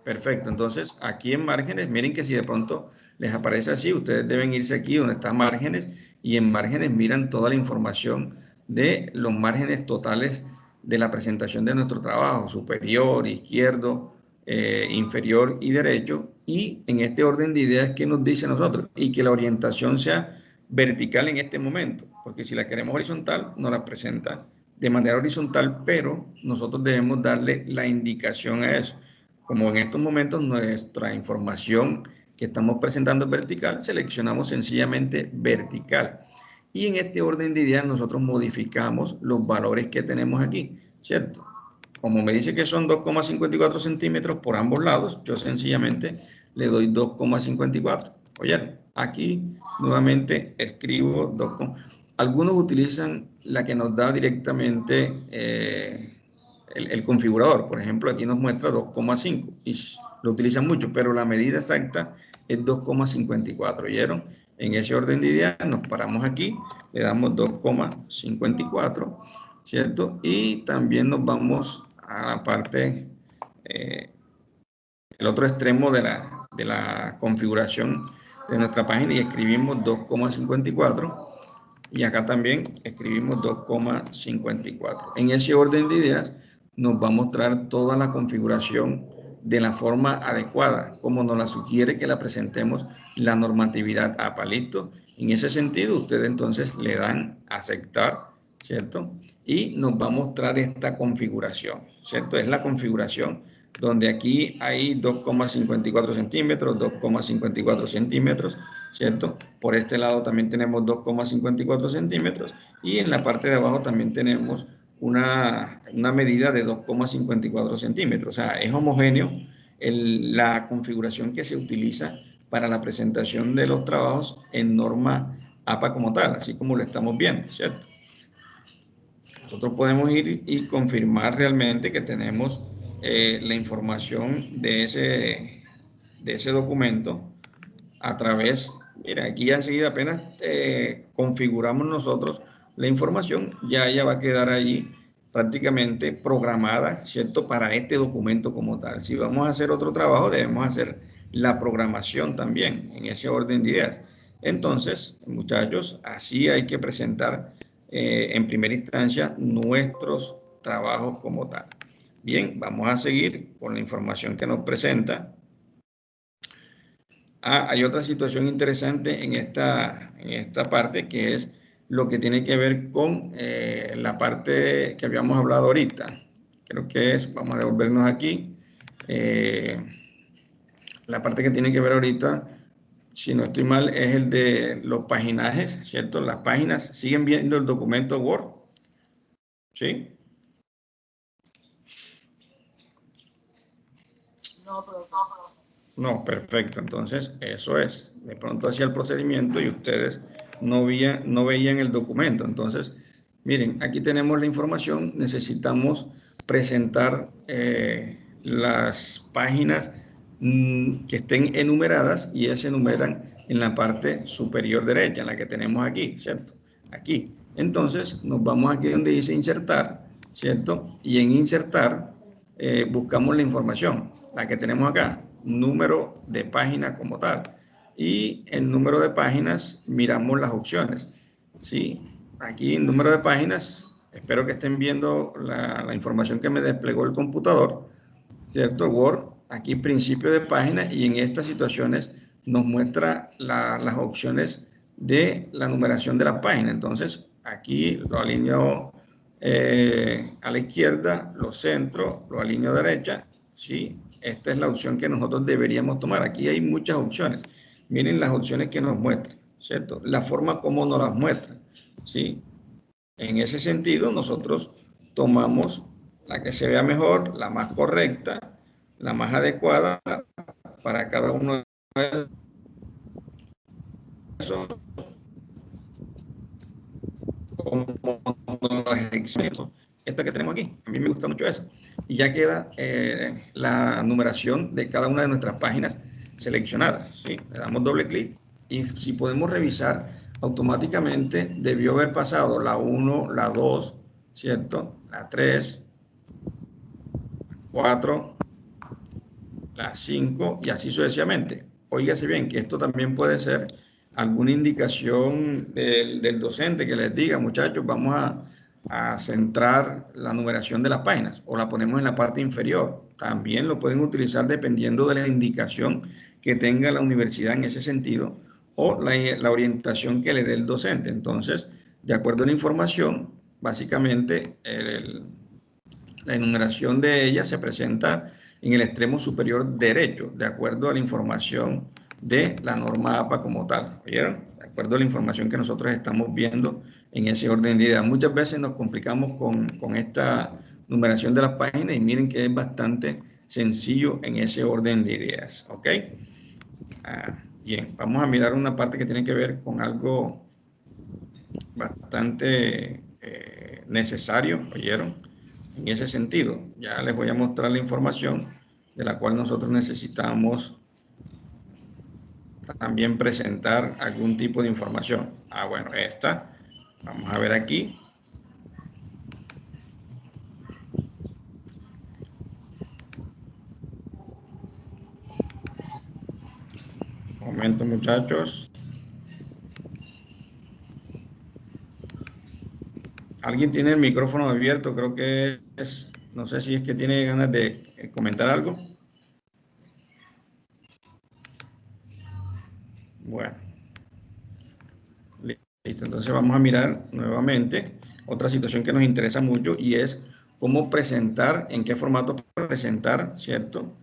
Perfecto, entonces aquí en márgenes, miren que si de pronto les aparece así, ustedes deben irse aquí donde está márgenes y en márgenes miran toda la información de los márgenes totales de la presentación de nuestro trabajo, superior, izquierdo, inferior y derecho, y en este orden de ideas que nos dice a nosotros y que la orientación sea vertical en este momento, porque si la queremos horizontal nos la presenta de manera horizontal, pero nosotros debemos darle la indicación a eso. Como en estos momentos nuestra información que estamos presentando es vertical, seleccionamos sencillamente vertical. Y en este orden de ideas nosotros modificamos los valores que tenemos aquí, ¿cierto? Como me dice que son 2,54 centímetros por ambos lados, yo sencillamente le doy 2,54. Oye, aquí nuevamente escribo 2. Algunos utilizan la que nos da directamente el configurador. Por ejemplo, aquí nos muestra 2,5 y lo utilizan mucho, pero la medida exacta es 2,54. ¿Oyeron? En ese orden de ideas nos paramos aquí, le damos 2,54, ¿cierto? Y también nos vamos a la parte, el otro extremo de la configuración de nuestra página y escribimos 2,54 y acá también escribimos 2,54. En ese orden de ideas nos va a mostrar toda la configuración de la forma adecuada, como nos la sugiere que la presentemos la normatividad APA. ¿Listo? En ese sentido, ustedes entonces le dan a aceptar, ¿cierto? Y nos va a mostrar esta configuración, ¿cierto? Es la configuración donde aquí hay 2,54 centímetros, 2,54 centímetros, ¿cierto? Por este lado también tenemos 2,54 centímetros y en la parte de abajo también tenemos una medida de 2,54 centímetros. O sea, es homogéneo la configuración que se utiliza para la presentación de los trabajos en norma APA como tal, así como lo estamos viendo, ¿cierto? Nosotros podemos ir y confirmar realmente que tenemos la información de ese documento a través, mira, aquí ya enseguida apenas configuramos nosotros la información, ya ella va a quedar allí prácticamente programada, ¿cierto? Para este documento como tal. Si vamos a hacer otro trabajo, debemos hacer la programación también en ese orden de ideas. Entonces, muchachos, así hay que presentar en primera instancia nuestros trabajos como tal. Bien, vamos a seguir con la información que nos presenta. Hay otra situación interesante en esta parte que es lo que tiene que ver con la parte que habíamos hablado ahorita. Creo que es, vamos a devolvernos aquí, la parte que tiene que ver ahorita, si no estoy mal, es el de los paginajes, ¿cierto? Las páginas, ¿siguen viendo el documento Word? ¿Sí? No, pero No, perfecto. Entonces, eso es. De pronto hacía el procedimiento y ustedes no veían el documento. Entonces, miren, aquí tenemos la información. Necesitamos presentar las páginas que estén enumeradas y se enumeran en la parte superior derecha, en la que tenemos aquí, ¿cierto? Aquí. Entonces, nos vamos aquí donde dice insertar, ¿cierto? Y en insertar buscamos la información, la que tenemos acá, número de página como tal. Y el número de páginas, miramos las opciones. ¿Sí? Aquí en número de páginas, espero que estén viendo la información que me desplegó el computador, ¿cierto? Word, aquí principio de página y en estas situaciones nos muestra las opciones de la numeración de la página. Entonces, aquí lo alineo a la izquierda, lo centro, lo alineo a derecha, ¿sí? Esta es la opción que nosotros deberíamos tomar. Aquí hay muchas opciones. Miren las opciones que nos muestran, ¿cierto? La forma como nos las muestran, ¿sí? En ese sentido, nosotros tomamos la que se vea mejor, la más correcta, la más adecuada para cada uno de esos, como los ejemplos. Esta que tenemos aquí, a mí me gusta mucho eso. Y ya queda la numeración de cada una de nuestras páginas seleccionadas, ¿sí? Le damos doble clic y si podemos revisar, automáticamente debió haber pasado la 1, la 2, ¿cierto? La 3, 4, las 5 y así sucesivamente. Óigase bien que esto también puede ser alguna indicación del docente que les diga, muchachos, vamos a centrar la numeración de las páginas o la ponemos en la parte inferior. También lo pueden utilizar dependiendo de la indicación que tenga la universidad en ese sentido o la orientación que le dé el docente. Entonces, de acuerdo a la información, básicamente la enumeración de ella se presenta en el extremo superior derecho, de acuerdo a la información de la norma APA como tal. ¿Oyeron? De acuerdo a la información que nosotros estamos viendo en ese orden de ideas. Muchas veces nos complicamos con esta numeración de las páginas y miren que es bastante sencillo en ese orden de ideas. ¿Ok? Bien, vamos a mirar una parte que tiene que ver con algo bastante necesario, ¿oyeron? En ese sentido, ya les voy a mostrar la información de la cual nosotros necesitamos también presentar algún tipo de información. Bueno, esta, vamos a ver aquí. Un momento, muchachos. ¿Alguien tiene el micrófono abierto? Creo que es, no sé si es que tiene ganas de comentar algo. Listo, entonces vamos a mirar nuevamente otra situación que nos interesa mucho y es cómo presentar, en qué formato presentar, ¿cierto?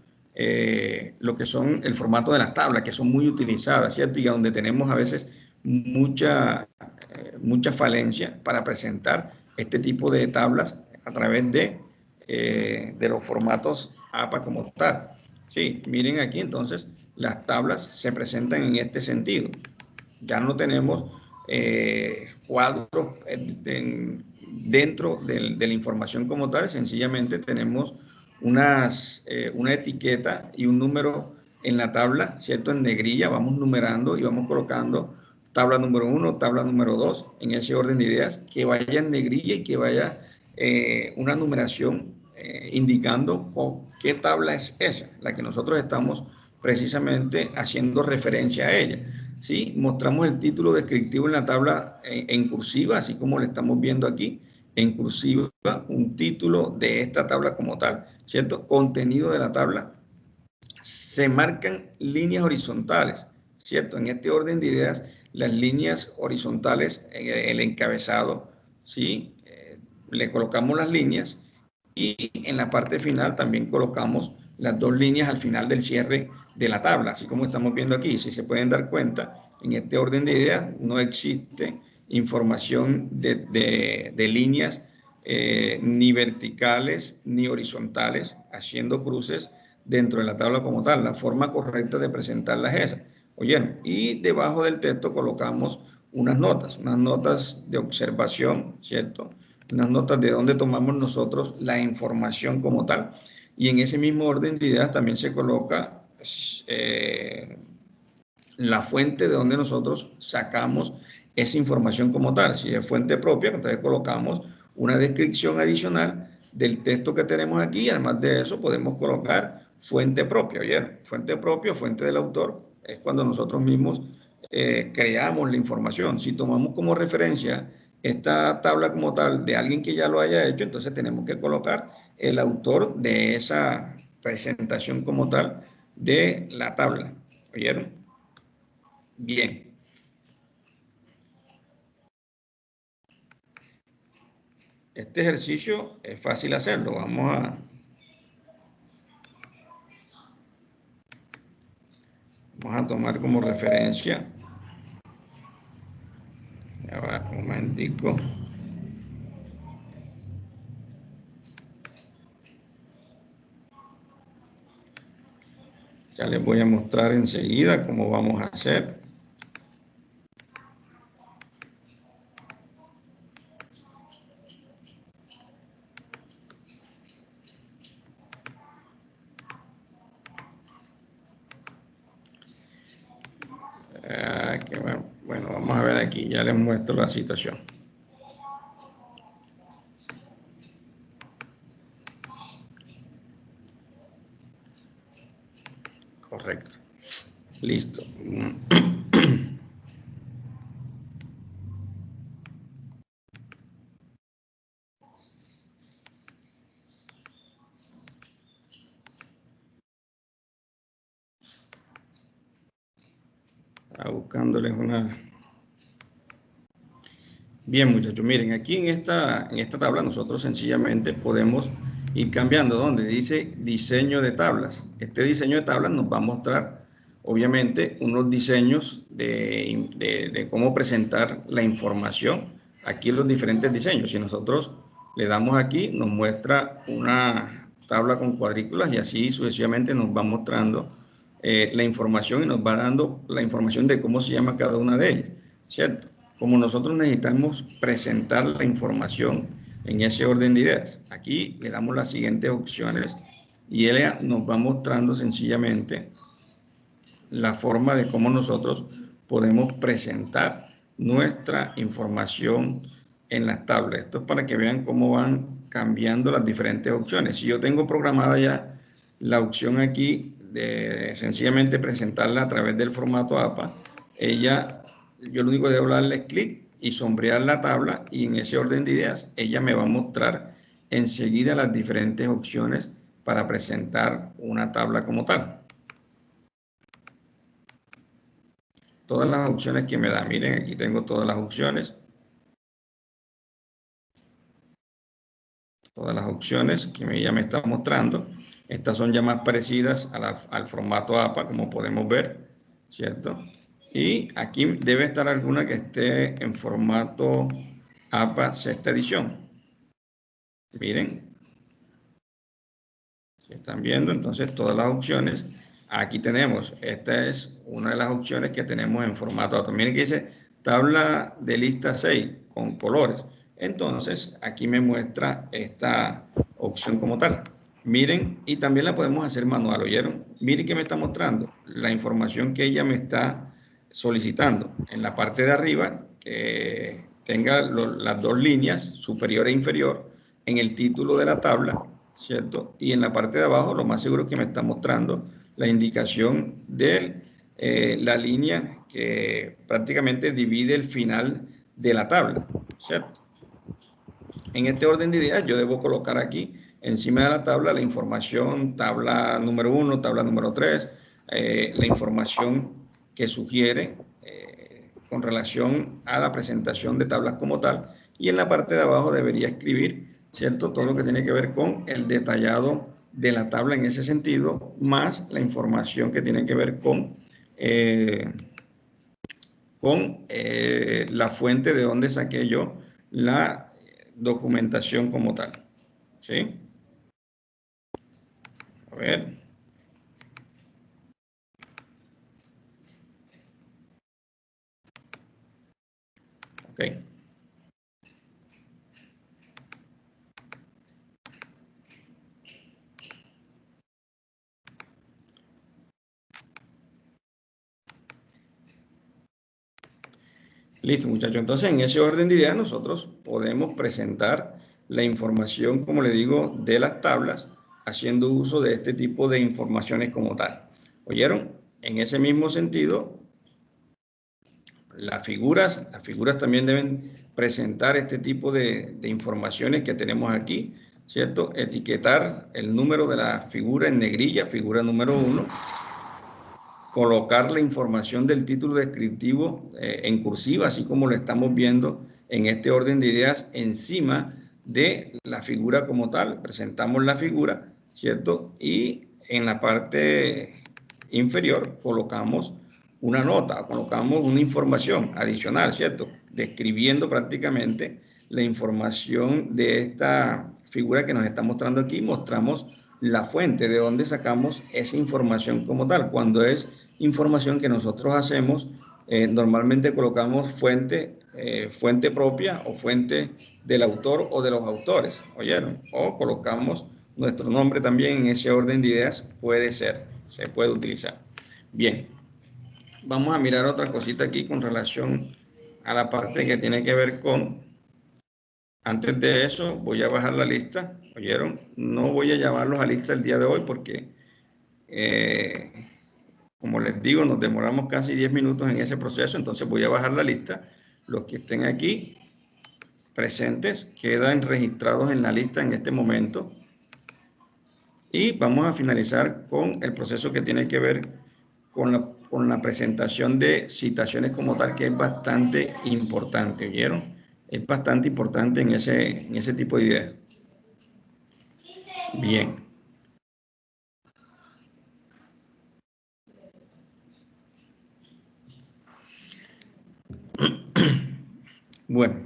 Lo que son el formato de las tablas, que son muy utilizadas, ¿cierto? Y donde tenemos a veces mucha falencia para presentar este tipo de tablas a través de los formatos APA como tal. Sí, miren aquí entonces, las tablas se presentan en este sentido. Ya no tenemos cuadros dentro de la información como tal, sencillamente tenemos una etiqueta y un número en la tabla, ¿cierto? En negrilla, vamos numerando y vamos colocando tabla número 1, tabla número 2, en ese orden de ideas, que vaya en negrilla y que vaya una numeración indicando qué tabla es esa, la que nosotros estamos precisamente haciendo referencia a ella. ¿Sí? Mostramos el título descriptivo en la tabla en cursiva, así como lo estamos viendo aquí, en cursiva, un título de esta tabla como tal, ¿cierto? Contenido de la tabla. Se marcan líneas horizontales, ¿cierto? En este orden de ideas, las líneas horizontales, el encabezado, ¿sí? Le colocamos las líneas y en la parte final también colocamos las dos líneas al final del cierre de la tabla, así como estamos viendo aquí. Si se pueden dar cuenta, en este orden de ideas no existe información de líneas ni verticales ni horizontales haciendo cruces dentro de la tabla como tal. La forma correcta de presentarla es esa. Oyeron, y debajo del texto colocamos unas notas de observación, ¿cierto? Unas notas de dónde tomamos nosotros la información como tal. Y en ese mismo orden de ideas también se coloca la fuente de donde nosotros sacamos esa información como tal. Si es fuente propia, entonces colocamos una descripción adicional del texto que tenemos aquí. Además de eso, podemos colocar fuente propia. ¿Oyeron? Fuente propia, fuente del autor, es cuando nosotros mismos creamos la información. Si tomamos como referencia esta tabla como tal de alguien que ya lo haya hecho, entonces tenemos que colocar el autor de esa presentación como tal de la tabla. ¿Oyeron? Bien. Este ejercicio es fácil hacerlo. Vamos a tomar como referencia. Ya va, un momentico. Ya les voy a mostrar enseguida cómo vamos a hacer. Bueno, vamos a ver aquí, ya les muestro la situación. Correcto. Listo. Estaba buscándoles una... Bien, muchachos, miren, aquí en esta tabla nosotros sencillamente podemos ir cambiando donde dice diseño de tablas. Este diseño de tablas nos va a mostrar, obviamente, unos diseños de cómo presentar la información. Aquí los diferentes diseños. Si nosotros le damos aquí, nos muestra una tabla con cuadrículas y así sucesivamente nos va mostrando la información y nos va dando la información de cómo se llama cada una de ellas, ¿cierto? Como nosotros necesitamos presentar la información en ese orden de ideas. Aquí le damos las siguientes opciones y ella nos va mostrando sencillamente la forma de cómo nosotros podemos presentar nuestra información en las tablas. Esto es para que vean cómo van cambiando las diferentes opciones. Si yo tengo programada ya la opción aquí de sencillamente presentarla a través del formato APA, yo lo único que debo darle es clic y sombrear la tabla y en ese orden de ideas ella me va a mostrar enseguida las diferentes opciones para presentar una tabla como tal. todas las opciones que me da. Miren, aquí tengo todas las opciones. Todas las opciones que ella me está mostrando. Estas son ya más parecidas al formato APA, como podemos ver, ¿cierto? Y aquí debe estar alguna que esté en formato APA sexta edición. Miren. Si están viendo, entonces todas las opciones. Aquí tenemos, esta es una de las opciones que tenemos en formato APA. Miren que dice tabla de lista 6 con colores. Entonces, aquí me muestra esta opción como tal. Miren, y también la podemos hacer manual, ¿oyeron? Miren que me está mostrando la información que ella me está solicitando. En la parte de arriba, que tenga las dos líneas, superior e inferior, en el título de la tabla, ¿cierto? Y en la parte de abajo, lo más seguro es que me está mostrando la indicación de la línea que prácticamente divide el final de la tabla, ¿cierto? En este orden de ideas, yo debo colocar aquí encima de la tabla la información, tabla número 1, tabla número 3, la información que sugiere con relación a la presentación de tablas como tal. Y en la parte de abajo debería escribir, ¿cierto? Todo lo que tiene que ver con el detallado de la tabla en ese sentido, más la información que tiene que ver con la fuente de donde saqué yo la documentación como tal. ¿Sí? A ver. Ok. Listo, muchachos. Entonces, en ese orden de ideas, nosotros podemos presentar la información, como le digo, de las tablas, haciendo uso de este tipo de informaciones como tal. ¿Oyeron? En ese mismo sentido, las figuras también deben presentar este tipo de informaciones que tenemos aquí, ¿cierto? Etiquetar el número de la figura en negrilla, figura número 1, colocar la información del título descriptivo en cursiva, así como lo estamos viendo en este orden de ideas encima de la figura como tal. Presentamos la figura, ¿cierto? Y en la parte inferior colocamos una nota, colocamos una información adicional, ¿cierto? Describiendo prácticamente la información de esta figura que nos está mostrando aquí. Mostramos la fuente de donde sacamos esa información como tal. Cuando es información que nosotros hacemos, normalmente colocamos fuente propia o fuente del autor o de los autores, ¿oyeron? O colocamos nuestro nombre también en ese orden de ideas, puede ser, se puede utilizar. Bien, vamos a mirar otra cosita aquí con relación a la parte que tiene que ver con... Antes de eso, voy a bajar la lista, ¿oyeron? No voy a llamarlos a lista el día de hoy porque, como les digo, nos demoramos casi 10 minutos en ese proceso, entonces voy a bajar la lista. Los que estén aquí presentes quedan registrados en la lista en este momento. Y vamos a finalizar con el proceso que tiene que ver con la presentación de citaciones como tal, que es bastante importante, ¿oyeron? Es bastante importante en ese tipo de ideas. Bien. Bueno,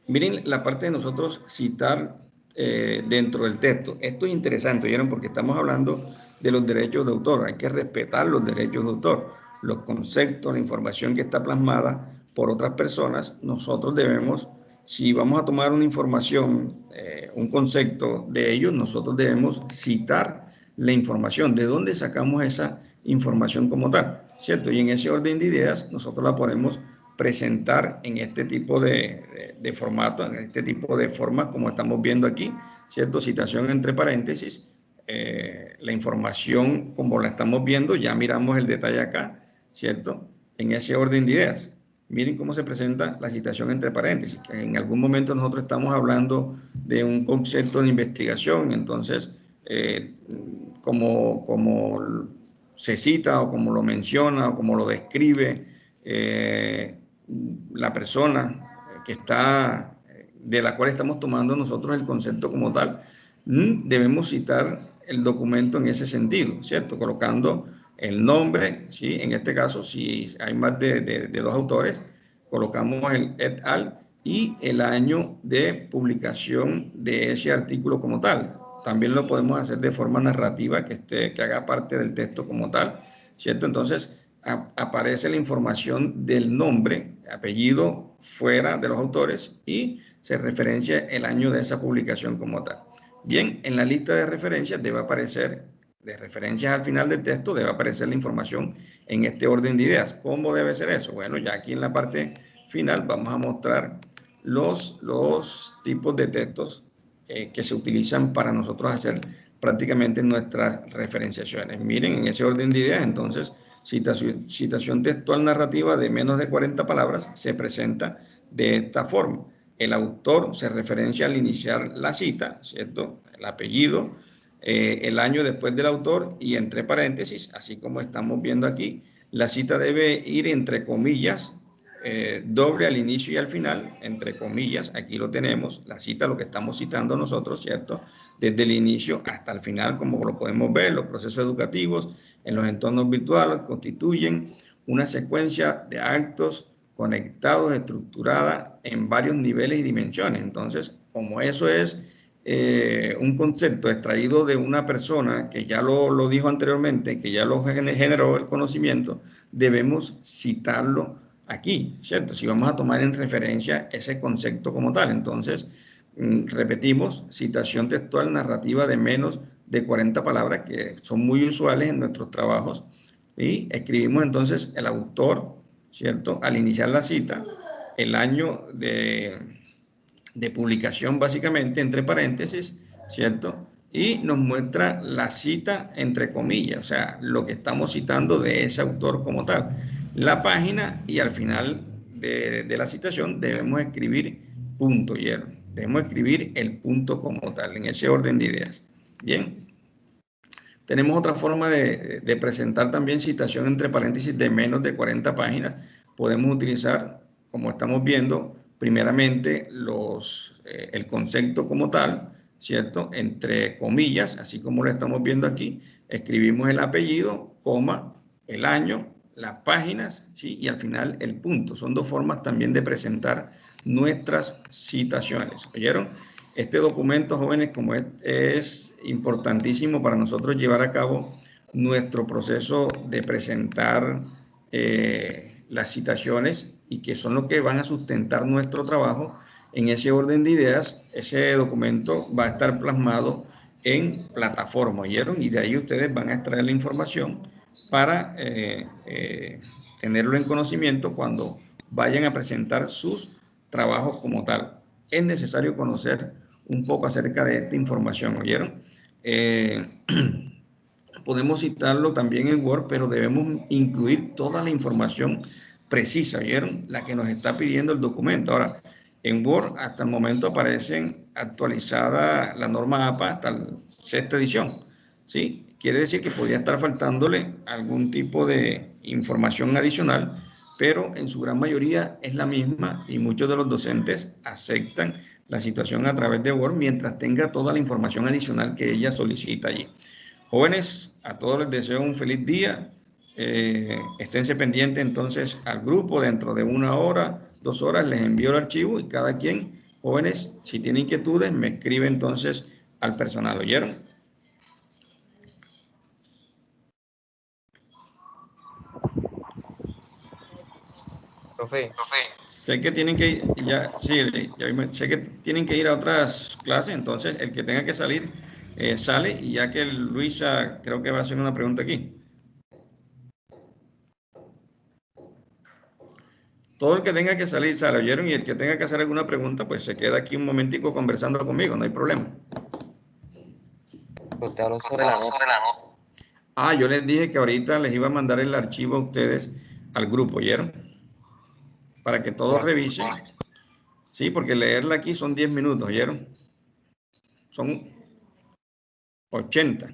miren la parte de nosotros citar dentro del texto. Esto es interesante, ¿vieron? Porque estamos hablando de los derechos de autor. Hay que respetar los derechos de autor. Los conceptos, la información que está plasmada por otras personas, nosotros debemos, si vamos a tomar una información, un concepto de ellos, nosotros debemos citar la información. ¿De dónde sacamos esa información como tal? ¿Cierto? Y en ese orden de ideas, nosotros la podemos presentar en este tipo de formato, en este tipo de formas como estamos viendo aquí, ¿cierto? Citación entre paréntesis, la información como la estamos viendo, ya miramos el detalle acá, ¿cierto? En ese orden de ideas. Miren cómo se presenta la citación entre paréntesis, que en algún momento nosotros estamos hablando de un concepto de investigación, entonces, como se cita o como lo menciona o como lo describe la persona que está, de la cual estamos tomando nosotros el concepto como tal, debemos citar el documento en ese sentido, ¿cierto? Colocando el nombre, ¿sí? En este caso, si hay más de dos autores, colocamos el et al y el año de publicación de ese artículo como tal. También lo podemos hacer de forma narrativa, que haga parte del texto como tal, ¿cierto? Entonces, aparece la información del nombre, apellido fuera de los autores y se referencia el año de esa publicación como tal. Bien, en la lista de referencias debe aparecer, de referencias al final del texto, debe aparecer la información en este orden de ideas. ¿Cómo debe ser eso? Bueno, ya aquí en la parte final vamos a mostrar los tipos de textos que se utilizan para nosotros hacer prácticamente nuestras referenciaciones. Miren, en ese orden de ideas, entonces, citación textual narrativa de menos de 40 palabras se presenta de esta forma. El autor se referencia al iniciar la cita, ¿cierto? El apellido, el año después del autor y entre paréntesis, así como estamos viendo aquí, la cita debe ir entre comillas, doble al inicio y al final, entre comillas, aquí lo tenemos, la cita, lo que estamos citando nosotros, ¿cierto? Desde el inicio hasta el final, como lo podemos ver, los procesos educativos en los entornos virtuales constituyen una secuencia de actos conectados, estructurada en varios niveles y dimensiones. Entonces, como eso es un concepto extraído de una persona que ya lo dijo anteriormente, que ya lo generó el conocimiento, debemos citarlo aquí, ¿cierto? Si vamos a tomar en referencia ese concepto como tal. Entonces, repetimos, citación textual narrativa de menos de 40 palabras, que son muy usuales en nuestros trabajos, y escribimos entonces el autor, ¿cierto? Al iniciar la cita, el año de publicación básicamente, entre paréntesis, ¿cierto? Y nos muestra la cita entre comillas, o sea, lo que estamos citando de ese autor como tal. La página y al final de la citación debemos escribir punto, hierro. Debemos escribir el punto como tal, en ese orden de ideas. Bien. Tenemos otra forma de presentar también citación entre paréntesis de menos de 40 páginas. Podemos utilizar, como estamos viendo, primeramente el concepto como tal, ¿cierto? Entre comillas, así como lo estamos viendo aquí, escribimos el apellido, coma, el año, las páginas, ¿sí? Y al final el punto. Son dos formas también de presentar nuestras citaciones. ¿Oyeron? Este documento, jóvenes, como es importantísimo para nosotros llevar a cabo nuestro proceso de presentar las citaciones y que son los que van a sustentar nuestro trabajo. En ese orden de ideas, ese documento va a estar plasmado en plataforma, ¿oyeron? Y de ahí ustedes van a extraer la información para tenerlo en conocimiento cuando vayan a presentar sus trabajos como tal. Es necesario conocer un poco acerca de esta información, ¿oyeron? Podemos citarlo también en Word, pero debemos incluir toda la información precisa, ¿oyeron? La que nos está pidiendo el documento. Ahora, en Word hasta el momento aparecen actualizada la norma APA hasta la 6ª edición, ¿sí? Quiere decir que podría estar faltándole algún tipo de información adicional, pero en su gran mayoría es la misma y muchos de los docentes aceptan la situación a través de Word mientras tenga toda la información adicional que ella solicita allí. Jóvenes, a todos les deseo un feliz día. Esténse pendientes entonces al grupo. Dentro de 1 hora, 2 horas les envío el archivo y cada quien, jóvenes, si tienen inquietudes, me escribe entonces al personal. ¿Oyeron? Profe. Sé que tienen que ir, sé que tienen que ir a otras clases, entonces el que tenga que salir, sale, y ya que Luisa creo que va a hacer una pregunta aquí. Todo el que tenga que salir, sale, ¿oyeron? Y el que tenga que hacer alguna pregunta, pues se queda aquí un momentico conversando conmigo, no hay problema. Te hablo sobre la nota. Ah, yo les dije que ahorita les iba a mandar el archivo a ustedes al grupo, ¿oyeron? Para que todos revisen. Sí, porque leerla aquí son 10 minutos, ¿oyeron? Son 80.